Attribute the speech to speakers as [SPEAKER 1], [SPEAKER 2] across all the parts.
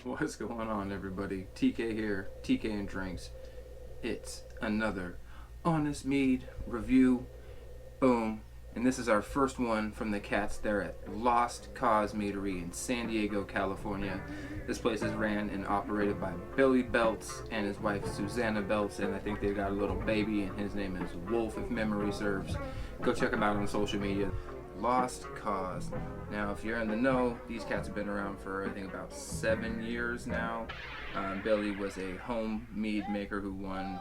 [SPEAKER 1] What's going on, everybody? TK here, TK and Drinks. It's another Honest Mead review. Boom. And this is our first one from the cats there at Lost Cause Meadery in San Diego, California. This place is ran and operated by Billy Belts and his wife Susanna Belts, and I think they've got a little baby, and his name is Wolf, if memory serves. Go check them out on social media. Lost Cause. Now, if you're in the know, these cats have been around for I think about 7 years now. Billy was a home mead maker who won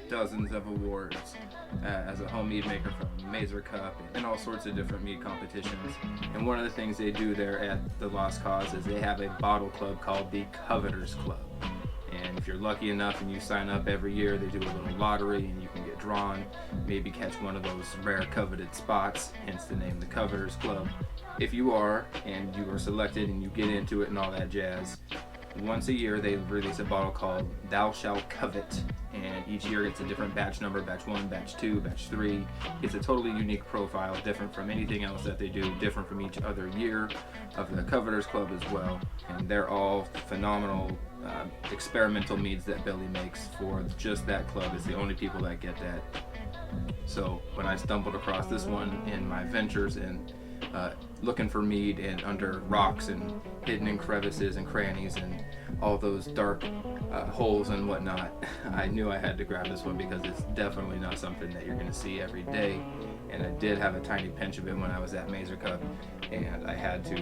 [SPEAKER 1] dozens of awards as a home mead maker from Mazer Cup and all sorts of different mead competitions. And one of the things they do there at the Lost Cause is they have a bottle club called the Coveters Club. And if you're lucky enough and you sign up every year, they do a little lottery and you can get drawn, maybe catch one of those rare coveted spots, hence the name the Coveters Club. If you are, and you are selected and you get into it and all that jazz, once a year they release a bottle called Thou Shalt Covet, and each year it's a different batch number, batch 1, batch 2, batch 3. It's a totally unique profile, different from anything else that they do, different from each other year of the Coveters Club as well. And they're all phenomenal experimental meads that Billy makes for just that club. It's the only people that get that. So when I stumbled across this one in my ventures and looking for mead and under rocks and hidden in crevices and crannies and all those dark holes and whatnot, I knew I had to grab this one because it's definitely not something that you're going to see every day. And I did have a tiny pinch of it when I was at Mazer Cup, and I had to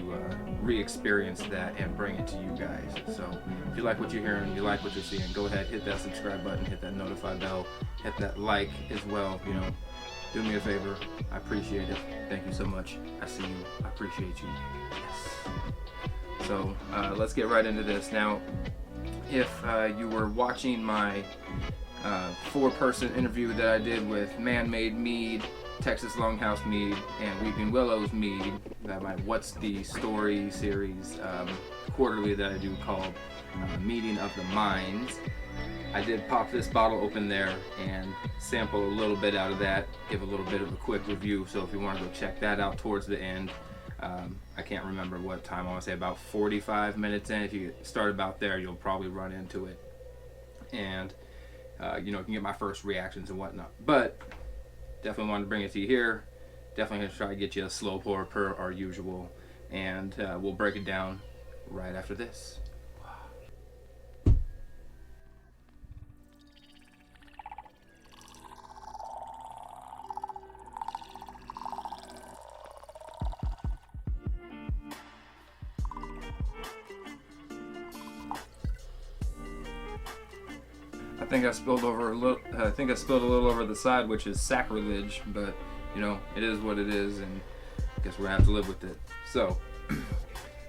[SPEAKER 1] re-experience that and bring it to you guys. So if you like what you're hearing, you like what you're seeing, go ahead, hit that subscribe button, hit that notify bell, hit that like as well. You know, do me a favor. I appreciate it. Thank you so much. I see you. I appreciate you. Yes. So let's get right into this. Now, if you were watching my 4-person interview that I did with Man-Made Mead, Texas Longhouse Mead, and Weeping Willows Mead, my What's the Story series quarterly that I do called Meeting of the Minds, I did pop this bottle open there and sample a little bit out of that, give a little bit of a quick review. So if you want to go check that out towards the end, I can't remember what time, I want to say about 45 minutes in. If you start about there, you'll probably run into it. And you know, you can get my first reactions and whatnot. But definitely wanted to bring it to you here. Definitely going to try to get you a slow pour per our usual. And we'll break it down right after this. I think I spilled over a little. I think I spilled a little over the side, which is sacrilege. But you know, it is what it is, and I guess we're gonna have to live with it. So,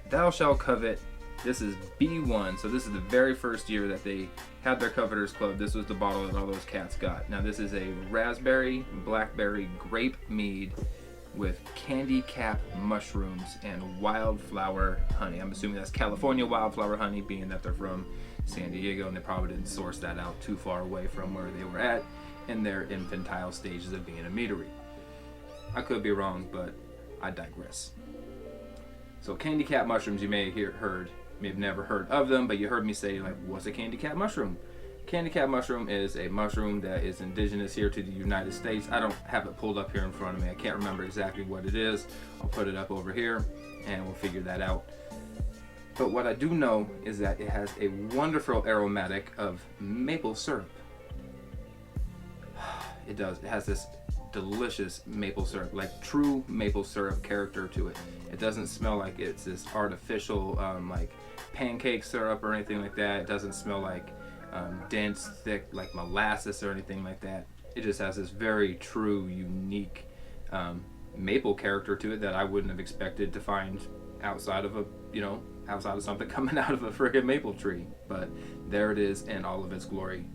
[SPEAKER 1] Thou Shalt Covet. This is B1. So this is the very first year that they had their Coveters Club. This was the bottle that all those cats got. Now this is a raspberry, blackberry, grape mead with candy cap mushrooms and wildflower honey. I'm assuming that's California wildflower honey, being that they're from San Diego and they probably didn't source that out too far away from where they were at in their infantile stages of being a meadery. I could be wrong, but I digress. So candy cap mushrooms, you may have never heard of them, but you heard me say, like, what's a candy cap mushroom? Candy cap mushroom is a mushroom that is indigenous here to the United States. I don't have it pulled up here in front of me. I can't remember exactly what it is. I'll put it up over here and we'll figure that out. But what I do know is that it has a wonderful aromatic of maple syrup. It does. It has this delicious maple syrup, like true maple syrup character to it. It doesn't smell like it's this artificial like pancake syrup or anything like that. It doesn't smell like dense, thick, like molasses or anything like that. It just has this very true, unique maple character to it that I wouldn't have expected to find outside of outside of something coming out of a friggin' maple tree. But there it is in all of its glory.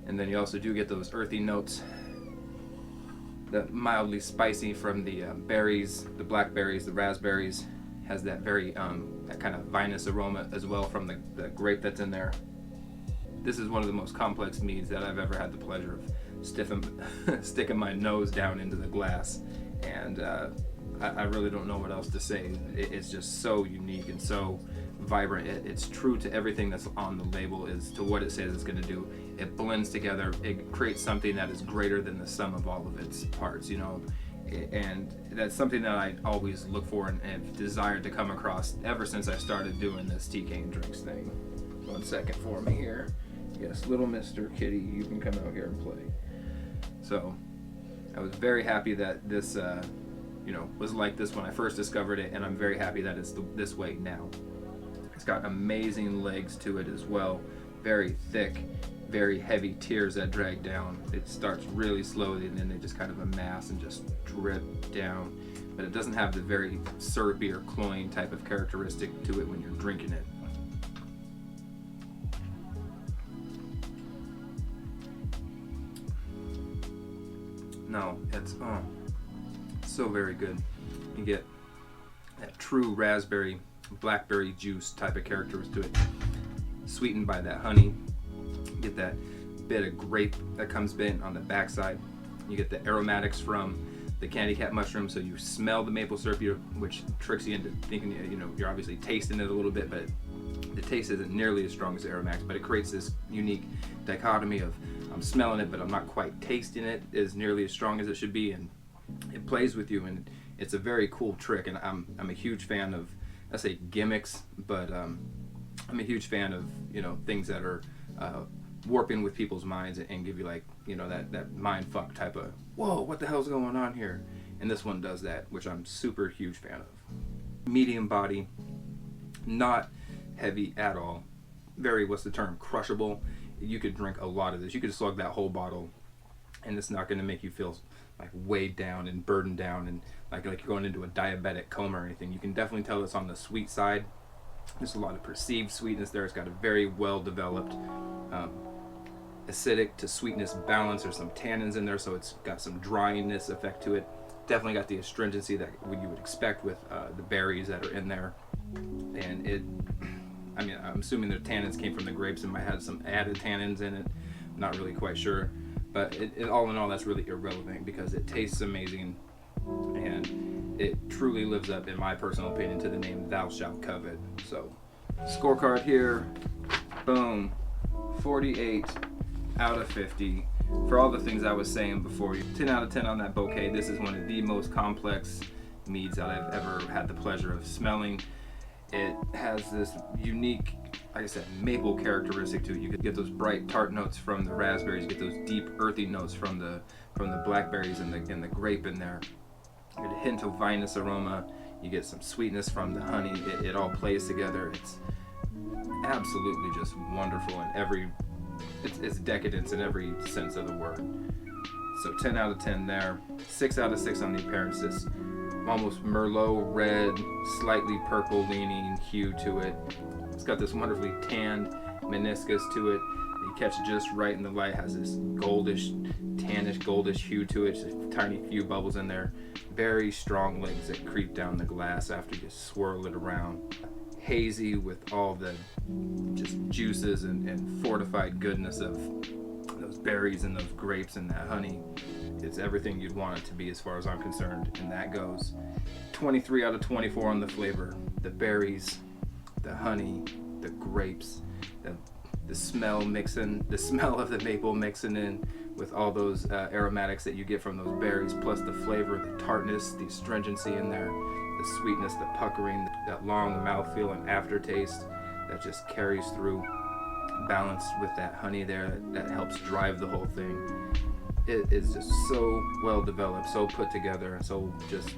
[SPEAKER 1] And then you also do get those earthy notes, the mildly spicy from the berries, the blackberries, the raspberries. Has that very that kind of vinous aroma as well from the grape that's in there. This is one of the most complex meads that I've ever had the pleasure of sticking my nose down into the glass, and I really don't know what else to say. It's just so unique and so vibrant. It's true to everything that's on the label, is to what it says it's going to do. It blends together. It creates something that is greater than the sum of all of its parts, you know. And that's something that I always look for and have desired to come across ever since I started doing this TK and Drinks thing. 1 second for me here. Yes, little Mr. Kitty, you can come out here and play. So I was very happy that this you know, was like this when I first discovered it, and I'm very happy that it's this way now. It's got amazing legs to it as well, very thick, very heavy tiers that drag down. It starts really slowly and then they just kind of amass and just drip down, but it doesn't have the very syrupy or cloying type of characteristic to it when you're drinking it. No, it's so very good. You get that true raspberry, blackberry juice type of characters to it, sweetened by that honey. You get that bit of grape that comes in on the backside. You get the aromatics from the candy cat mushroom, so you smell the maple syrup, which tricks you into thinking, you know, you're obviously tasting it a little bit, but the taste isn't nearly as strong as the aromatics, but it creates this unique dichotomy of I'm smelling it, but I'm not quite tasting it as nearly as strong as it should be, and it plays with you, and it's a very cool trick. And I'm a huge fan of, I say gimmicks, but I'm a huge fan of, you know, things that are warping with people's minds and give you, like, you know, that mind fuck type of, whoa, what the hell's going on here? And this one does that, which I'm super huge fan of. Medium body, not heavy at all, very, what's the term, crushable. You could drink a lot of this. You could slug that whole bottle and it's not going to make you feel like weighed down and burdened down and like you're going into a diabetic coma or anything. You can definitely tell it's on the sweet side. There's a lot of perceived sweetness there. It's got a very well developed acidic to sweetness balance. There's some tannins in there, so it's got some dryiness effect to it. Definitely got the astringency that you would expect with the berries that are in there. And it, I mean, I'm assuming the tannins came from the grapes and might have some added tannins in it. I'm not really quite sure. But all in all, that's really irrelevant because it tastes amazing and it truly lives up, in my personal opinion, to the name Thou Shalt Covet. So, scorecard here, boom, 48 out of 50. For all the things I was saying before, 10 out of 10 on that bouquet. This is one of the most complex meads that I've ever had the pleasure of smelling. It has this unique, like I said, maple characteristic to it. You could get those bright tart notes from the raspberries, you get those deep earthy notes from the blackberries and the grape in there. You get a hint of vinous aroma, you get some sweetness from the honey. It all plays together. It's absolutely just wonderful in every, it's decadence in every sense of the word. So 10 out of 10 there, 6 out of 6 on the appearances. Almost Merlot red, slightly purple leaning hue to it. It's got this wonderfully tanned meniscus to it. You catch it just right in the light. It has this goldish, tannish, goldish hue to it. Just a tiny few bubbles in there. Very strong legs that creep down the glass after you swirl it around. Hazy with all the just juices and fortified goodness of those berries and those grapes and that honey. It's everything you'd want it to be as far as I'm concerned, and that goes 23 out of 24 on the flavor. The berries, the honey, the grapes, the smell mixing, the smell of the maple mixing in with all those aromatics that you get from those berries, plus the flavor, the tartness, the astringency in there, the sweetness, the puckering, that long mouthfeel and aftertaste that just carries through, balanced with that honey there that helps drive the whole thing. It is just so well developed, so put together, and so just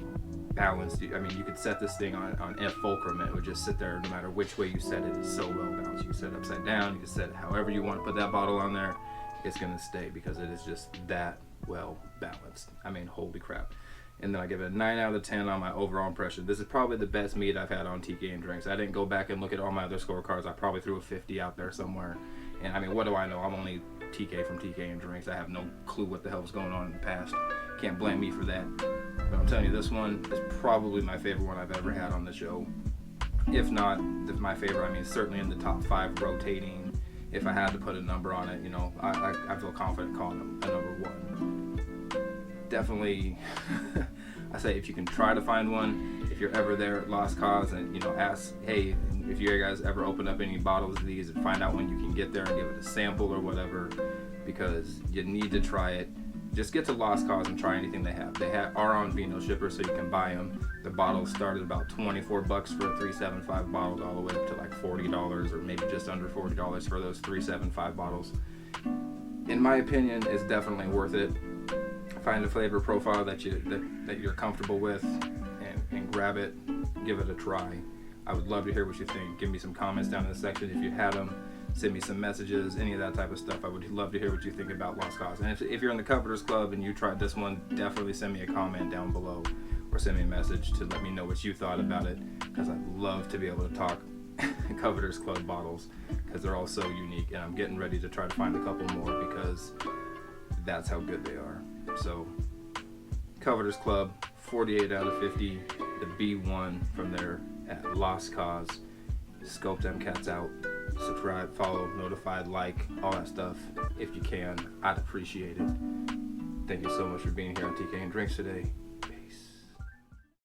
[SPEAKER 1] balanced. I mean, you could set this thing on F fulcrum and it would just sit there no matter which way you set it. It's so well balanced. You can set it upside down, you can set it however you want to put that bottle on there. It's going to stay because it is just that well balanced. I mean, holy crap. And then I give it a 9 out of 10 on my overall impression. This is probably the best mead I've had on TK and Drinks. I didn't go back and look at all my other scorecards. I probably threw a 50 out there somewhere. And I mean, what do I know? I'm only TK from TK and Drinks. I have no clue what the hell was going on in the past. Can't blame me for that. But I'm telling you, this one is probably my favorite one I've ever had on the show. If not my favorite, I mean, certainly in the top 5 rotating. If I had to put a number on it, you know, I feel confident calling it a number 1. Definitely, I say if you can try to find one, if you're ever there at Lost Cause and, you know, ask, hey, if you guys ever open up any bottles of these, and find out when you can get there and give it a sample or whatever, because you need to try it. Just get to Lost Cause and try anything they have. They are on Vino Shipper, so you can buy them. The bottles start at about $24 for a 375 bottle, all the way up to like $40, or maybe just under $40 for those 375 bottles. In my opinion, it's definitely worth it. Find a flavor profile that you're comfortable with, and grab it, give it a try. I would love to hear what you think. Give me some comments down in the section if you had them. Send me some messages, any of that type of stuff. I would love to hear what you think about Lost Cause. And if you're in the Coveters Club and you tried this one, definitely send me a comment down below, or send me a message to let me know what you thought about it, because I'd love to be able to talk Coveters Club bottles, because they're all so unique, and I'm getting ready to try to find a couple more, because that's how good they are. So Coveters Club, 48 out of 50, the B1 from there at Lost Cause. Scope them cats out. Subscribe, follow, notified, like, all that stuff if you can. I'd appreciate it. Thank you so much for being here on TK and Drinks today.